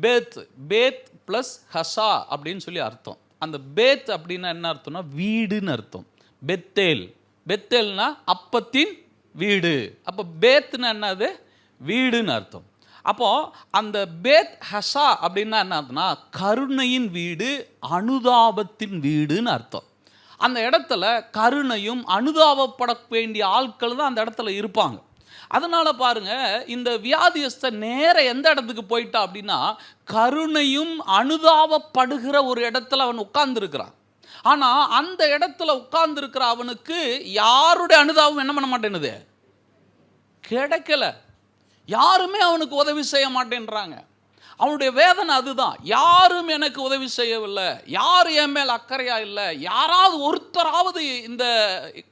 பேத், பேத் plus ஹசா அப்படின்னு சொல்லி அர்த்தம். அந்த பேத் அப்படின்னா என்ன அர்த்தம்னா வீடுன்னு அர்த்தம். பெத்தேல், பெத்தேல்னா அப்பத்தின் வீடு. அப்போ பேத்னா என்னது? வீடுன்னு அர்த்தம். அப்போ அந்த பேத் ஹசா அப்படின்னா என்ன அர்த்தம்னா கருணையின் வீடு, அனுதாபத்தின் வீடுன்னு அர்த்தம். அந்த இடத்துல கருணையும் அனுதாபப்பட வேண்டிய ஆட்கள் தான் அந்த இடத்துல இருப்பாங்க. அதனால பாருங்க, இந்த வியாதியஸ்த நேர எந்த இடத்துக்கு போயிட்டா அப்படின்னா கருணையும் அனுதாபப்படுகிற ஒரு இடத்துல அவன் உட்கார்ந்து இருக்கிறான். ஆனா அந்த இடத்துல உட்கார்ந்து இருக்கிற அவனுக்கு யாருடைய அனுதாபம் என்ன பண்ண மாட்டேன்னுது? கிடைக்கல. யாருமே அவனுக்கு உதவி செய்ய மாட்டேன்றாங்க. அவனுடைய வேதனை அதுதான். யாரும் எனக்கு உதவி செய்யவில்லை, யாரும் என் மேல் அக்கறையா இல்லை, யாராவது ஒருத்தராவது இந்த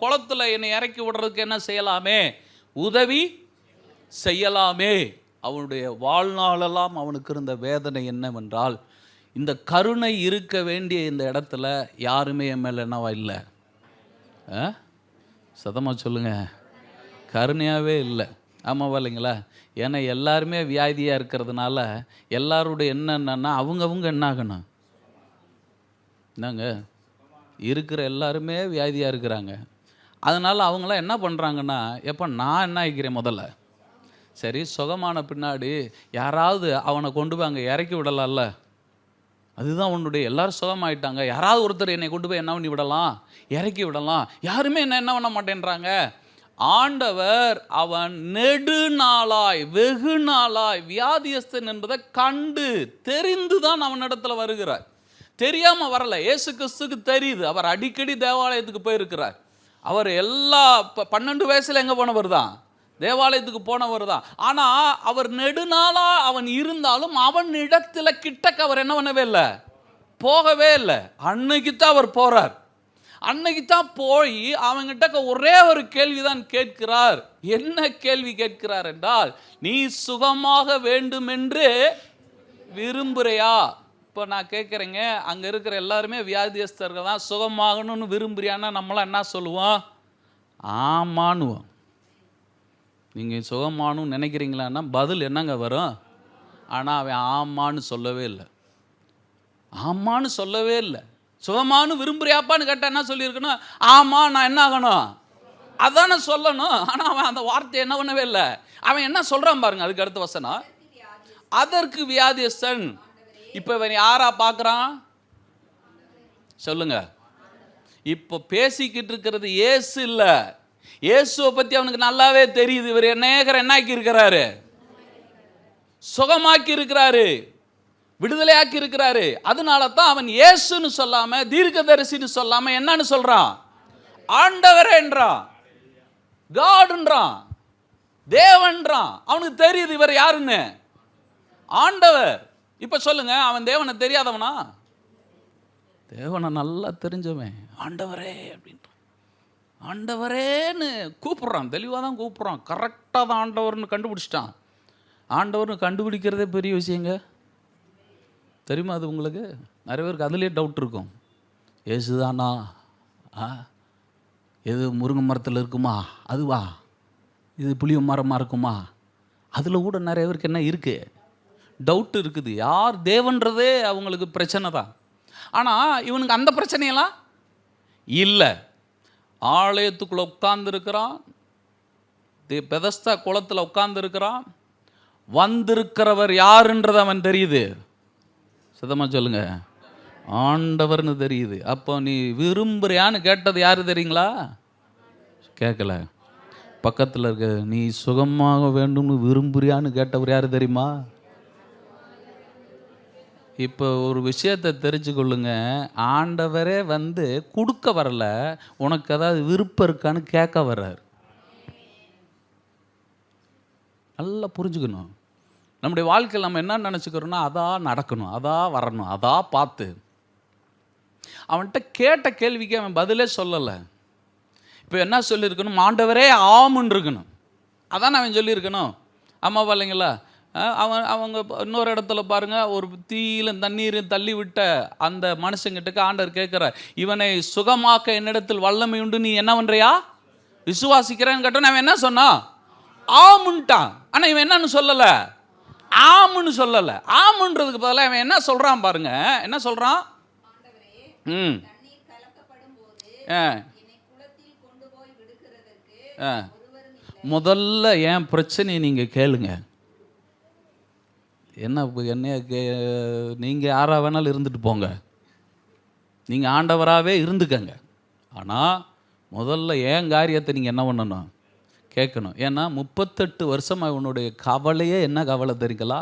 குளத்துல என்னை இறக்கி விடுறதுக்கு என்ன செய்யலாமே, உதவி செய்யலாமே. அவனுடைய வாழ்நாளெல்லாம் அவனுக்கு இருந்த வேதனை என்னவென்றால், இந்த கருணை இருக்க வேண்டிய இந்த இடத்துல யாருமே என் மேலே என்னவா இல்லை. சத்தமாக சொல்லுங்க, கருணையாகவே இல்லை. ஆமாவா இல்லைங்களா? ஏன்னா எல்லாருமே வியாதியாக இருக்கிறதுனால எல்லாருடைய என்னன்னா அவங்கவுங்க என்ன ஆகணும், என்னங்க இருக்கிற எல்லாருமே வியாதியாக இருக்கிறாங்க. அதனால் அவங்களாம் என்ன பண்ணுறாங்கன்னா, எப்போ நான் என்ன ஆகிக்கிறேன் முதல்ல, சரி சுகமான பின்னாடி யாராவது அவனை கொண்டு போய் அங்கே இறக்கி விடலாம்ல, அதுதான் உன்னுடைய எல்லாரும் சுகமாயிட்டாங்க, யாராவது ஒருத்தர் என்னை கொண்டு போய் என்ன பண்ணி விடலாம், இறக்கி விடலாம். யாருமே என்ன பண்ண மாட்டேன்றாங்க. ஆண்டவர் அவன் நெடுநாளாய் வெகு நாளாய் வியாதியஸ்தன் என்பதை கண்டு தெரிந்து தான் அவனிடத்துல வருகிறார். தெரியாம வரல. இயேசு கிறிஸ்துக்கு தெரியுது. அவர் அடிக்கடி தேவாலயத்துக்கு போயிருக்கிறார். அவர் எல்லா 12 வயசுல எங்க போனவர் தான், தேவாலயத்துக்கு போனவர் தான். ஆனா அவர் நெடுநாளா அவன் இருந்தாலும் அவன் இடத்துல கிட்டக்க அவர் என்ன பண்ணவே இல்லை, போகவே இல்லை. அன்னைக்கு தான் அவர் போறார். அன்னைக்கு தான் போய் அவங்கிட்ட ஒரே ஒரு கேள்விதான் கேட்கிறார். என்ன கேள்வி கேட்கிறார் என்றால், நீ சுகமாக வேண்டும் என்று விரும்புறியா? இப்போ நான் கேட்குறேங்க, அங்கே இருக்கிற எல்லாருமே வியாதியஸ்தர்கள் தான். சுகமாகணும்னு விரும்புறியான்னா நம்மளாம் என்ன சொல்லுவோம்? ஆமான்னுவோம். நீங்கள் சுகமானு நினைக்கிறீங்களான்னா பதில் என்னங்க வரும்? ஆனால் அவன் ஆமான்னு சொல்லவே இல்லை. ஆமான்னு சொல்லவே இல்லை. சுகமானு விரும்புறியாப்பான்னு கேட்டால் என்ன சொல்லியிருக்கணும்? ஆமாம், நான் என்ன ஆகணும் அதானே சொல்லணும். ஆனால் அவன் அந்த வார்த்தையை என்ன பண்ணவே இல்லை. அவன் என்ன சொல்கிறான் பாருங்க, அதுக்கு அடுத்த வசனம், அதற்கு வியாதியஸ்தன். இப்போ இவன் யாரா பார்க்குறான் சொல்லுங்க? இப்போ பேசிக்கிட்டு இருக்கிறது இயேசு இல்லை. இயேசுவை பற்றி அவனுக்கு நல்லாவே தெரியுது. இவர் அநேகரை என்னாக்கி இருக்கிறாரு, சுகமாக்கி இருக்கிறாரு, விடுதலையாக்கி இருக்கிறாரு. அதனால தான் அவன் இயேசுன்னு சொல்லாம தீர்க்கதரிசின்னு சொல்லாம என்னன்னு சொல்றான்? ஆண்டவரே என்றான், காட்ன்றான், தேவன்றான். அவனுக்கு தெரியுது இவர் யாருன்னு, ஆண்டவர். இப்ப சொல்லுங்க, அவன் தேவனை தெரியாதவனா? தேவனை நல்லா தெரிஞ்சவன். ஆண்டவரே அப்படின்றான். ஆண்டவரேன்னு கூப்பிடுறான். தெளிவாக தான் கூப்பிடுறான். கரெக்டாக தான் ஆண்டவர்னு கண்டுபிடிச்சிட்டான். ஆண்டவர்னு கண்டுபிடிக்கிறதே பெரிய விஷயங்க. தெரியுமா அது உங்களுக்கு? நிறைய பேருக்கு அதுலேயே டவுட் இருக்கும். ஏசுதானா? எது முருங்கை மரத்தில் இருக்குமா அதுவா? இது புளிய மரமாக இருக்குமா? அதில் கூட நிறைய பேருக்கு என்ன இருக்குது, டவுட் இருக்குது. யார் தேவன்றதே அவங்களுக்கு பிரச்சனை தான். ஆனால் இவனுக்கு அந்த பிரச்சனையெல்லாம் இல்லை. ஆலயத்துக்குள்ளே உட்கார்ந்துருக்கிறான், பெதஸ்தா குளத்தில் உட்கார்ந்துருக்கிறான். வந்திருக்கிறவர் யாருன்றது அவன் தெரியுது. சதமாக சொல்லுங்க, ஆண்டவர்னு தெரியுது. அப்போ நீ விரும்புறியான்னு கேட்டது யாரு தெரியுங்களா? கேட்கல. பக்கத்தில் இருக்க, நீ சுகமாக வேண்டும்னு விரும்புறியான்னு கேட்டவர் யாரு தெரியுமா? இப்போ ஒரு விஷயத்தை தெரிஞ்சுக்கொள்ளுங்க, ஆண்டவரே வந்து கொடுக்க வரல, உனக்கு ஏதாவது விருப்பம் இருக்கான்னு கேட்க வர்றார். நல்லா புரிஞ்சுக்கணும். நம்முடைய வாழ்க்கையில் நம்ம என்ன நினச்சிக்கிறோன்னா, அதான் நடக்கணும், அதான் வரணும், அதான் பார்த்து. அவன்கிட்ட கேட்ட கேள்விக்கு அவன் பதிலே சொல்லலை. இப்போ என்ன சொல்லியிருக்கணும்? ஆண்டவரே ஆமுன்னு இருக்கணும். அதான் அவன் சொல்லியிருக்கணும். ஆமாவா இல்லைங்களா? அவங்க இன்னொரு இடத்துல பாருங்கள், ஒரு தீயில தண்ணீர் தள்ளி விட்ட அந்த மனுஷங்கிட்ட ஆண்டவர் கேட்குற, இவனை சுகமாக்க என்னிடத்தில் வல்லமை உண்டு, நீ என்ன பண்ணுறியா, விசுவாசிக்கிறேன்னு கேட்டோன்னு அவன் என்ன சொன்னான்? ஆமுன்ட்டான். ஆனால் இவன் என்னன்னு சொல்லலை, ஆமுன்னு சொல்லலை. ஆமுன்றதுக்கு பதிலாக அவன் என்ன சொல்கிறான் பாருங்க, என்ன சொல்கிறான்? முதல்ல என் பிரச்சனையை நீங்கள் கேளுங்க. என்ன நீங்கள் யாராக வேணாலும் இருந்துட்டு போங்க, நீங்கள் ஆண்டவராகவே இருந்துக்கங்க. ஆனால் முதல்ல என் காரியத்தை நீங்கள் என்ன பண்ணணும்? கேட்கணும். ஏன்னா 38 வருஷமாக உன்னுடைய கவலையே என்ன கவலை தெரியுங்களா?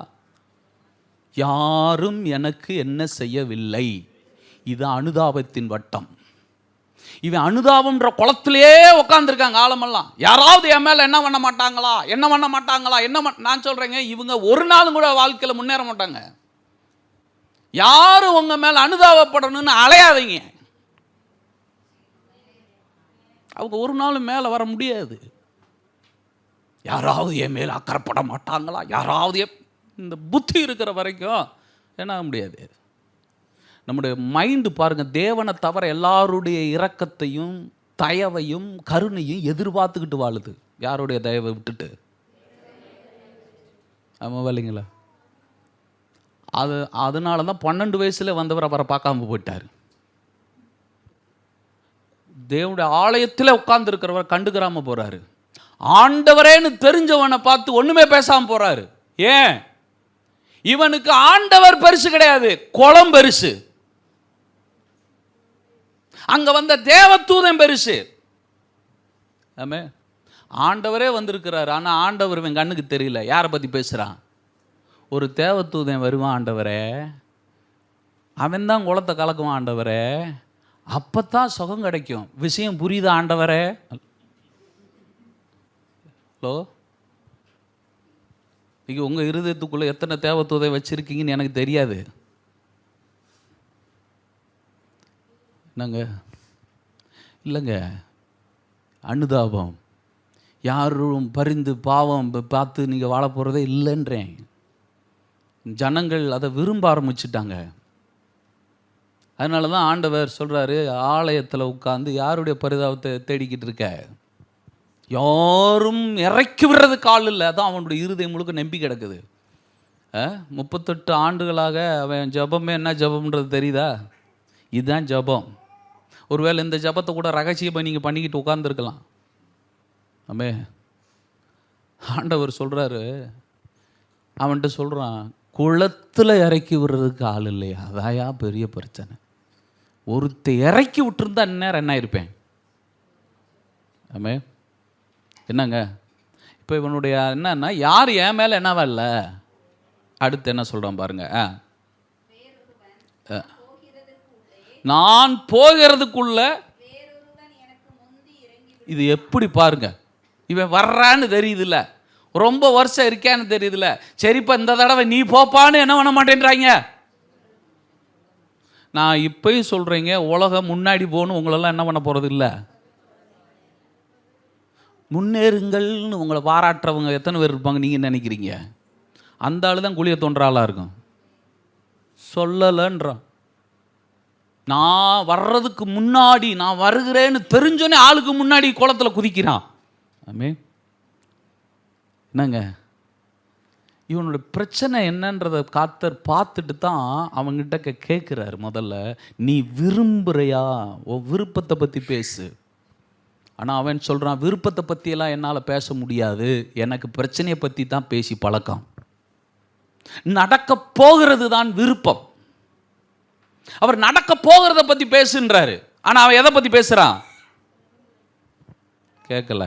யாரும் எனக்கு என்ன செய்யவில்லை. இது அனுதாபத்தின் வட்டம். இவன் அனுதாபம்ன்ற குளத்திலே உட்காந்துருக்காங்க ஆழமெல்லாம். யாராவது என் மேலே என்ன பண்ண மாட்டாங்களா, என்ன பண்ண மாட்டாங்களா, நான் சொல்கிறேங்க, இவங்க ஒரு நாளும் கூட வாழ்க்கையில் முன்னேற மாட்டாங்க. யாரும் உங்கள் மேலே அனுதாபப்படணும்னு அலையாதீங்க. அவங்க ஒரு நாளும் மேலே வர முடியாது. யாராவது என் மேலே அக்கறைப்பட மாட்டாங்களா, யாராவது இந்த புத்தி இருக்கிற வரைக்கும் என்ன முடியாது. நம்முடைய மைண்டு பாருங்கள், தேவனை தவிர எல்லாருடைய இரக்கத்தையும் தயவையும் கருணையும் எதிர்பார்த்துக்கிட்டு வாழுது. யாருடைய தயவை விட்டுட்டு? ஆமாம் இல்லைங்களா? அதனால தான் 12 வயசுல வந்தவர் அவரை பார்க்காம போயிட்டார். தேவனுடைய ஆலயத்தில் உட்கார்ந்துருக்கிறவர் கண்டுக்கிறாம போகிறாரு. ஆண்டவரேன்னு தெரிஞ்சவனை பார்த்து ஒன்றுமே பேசாமல் போகிறாரு. ஏன்? இவனுக்கு ஆண்டவர் பெருசு கிடையாது, குளம் பெருசு. அங்க வந்த தேவதூதன் பெருசு. ஆமே, ஆண்டவரே வந்திருக்கிறார். ஆனால் ஆண்டவர் இவன் கண்ணுக்கு தெரியல. யாரை பற்றி பேசுகிறான்? ஒரு தேவதூதன் வருவான், ஆண்டவரே அவன் தான் குளத்தை கலக்குவான், ஆண்டவரே அப்பத்தான் சுகம் கிடைக்கும். விஷயம் புரியுதா ஆண்டவரே? ஹலோ, நீங்கள் உங்கள் இருதயத்துக்குள்ளே எத்தனை தேவதூதை வச்சுருக்கீங்கன்னு எனக்கு தெரியாது. என்னங்க? இல்லைங்க, அனுதாபம் யாரும் பரிந்து பாவம் பார்த்து நீங்கள் வாழ போகிறதே இல்லைன்றேன். ஜனங்கள் அதை விரும்ப ஆரம்பிச்சுட்டாங்க. அதனால தான் ஆண்டவர் சொல்கிறாரு, ஆலயத்தில் உட்காந்து யாருடைய பரிதாபத்தை தேடிக்கிட்டு இருக்க? யாரும் இறக்கி விடுறதுக்கு ஆள் இல்லை. அதான் அவனுடைய இருதயம் முழுக்க நம்பி கிடக்குது. 38 ஆண்டுகளாக அவன் ஜபமே என்ன ஜபம்ன்றது தெரியுதா? இதுதான் ஜபம். ஒருவேளை இந்த ஜபத்தை கூட ரகசியமாக நீங்கள் பண்ணிக்கிட்டு உட்கார்ந்துருக்கலாம். ஆமே, ஆண்டவர் சொல்கிறாரு, அவன்கிட்ட சொல்கிறான், குளத்தில் இறக்கி விடுறதுக்கு ஆள் இல்லையா? அதாயா பெரிய பிரச்சனை. ஒருத்த இறக்கி விட்டுருந்தா இந்நேரம் என்ன இருப்பேன்? ஆமே, என்னங்க இப்போ இவனுடைய என்னன்னா, யார் என் மேலே என்னவா இல்லை? அடுத்து என்ன சொல்கிறான் பாருங்க, நான் போகிறதுக்குள்ள இது எப்படி பாருங்க. இவன் வர்றான்னு தெரியுதுல்ல, ரொம்ப வருஷம் இருக்கான்னு தெரியுதுல்ல. சரிப்பா இந்த தடவை நீ போப்பான்னு என்ன பண்ண மாட்டேன்றாங்க. நான் இப்பயும் சொல்கிறேங்க, உலகம் முன்னாடி போகணும் உங்களெல்லாம் என்ன பண்ண போகிறது இல்லை. முன்னேறுங்கள்னு உங்களை பாராட்டுறவங்க எத்தனை பேர் இருப்பாங்க நீங்கள் நினைக்கிறீங்க? அந்த ஆள் தான் குழியை தோன்ற ஆளாக இருக்கும். சொல்லலைன்றான். நான் வர்றதுக்கு முன்னாடி, நான் வருகிறேன்னு தெரிஞ்சோன்னே ஆளுக்கு முன்னாடி குளத்தில் குதிக்கிறான். ஆமே, என்னங்க இவனோட பிரச்சனை என்னன்றதை கர்த்தர் பார்த்துட்டு தான் அவங்ககிட்ட கேட்குறாரு. முதல்ல நீ விரும்புகிறையா? உன் விருப்பத்தை பற்றி பேசு. ஆனால் அவன் சொல்கிறான், விருப்பத்தை பற்றியெல்லாம் என்னால் பேச முடியாது, எனக்கு பிரச்சனையை பற்றி தான் பேசி பழக்கம். நடக்க போகிறது தான் விருப்பம். அவர் நடக்க போகிறத பற்றி பேசுன்றாரு. ஆனால் அவன் எதை பற்றி பேசுகிறான்? கேட்கல.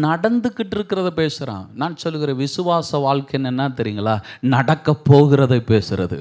நடந்துக்கிட்டு இருக்கிறத பேசுகிறான். நான் சொல்லுகிற விசுவாச வாழ்க்கைன்னு என்ன தெரியுங்களா? நடக்க போகிறதை பேசுறது.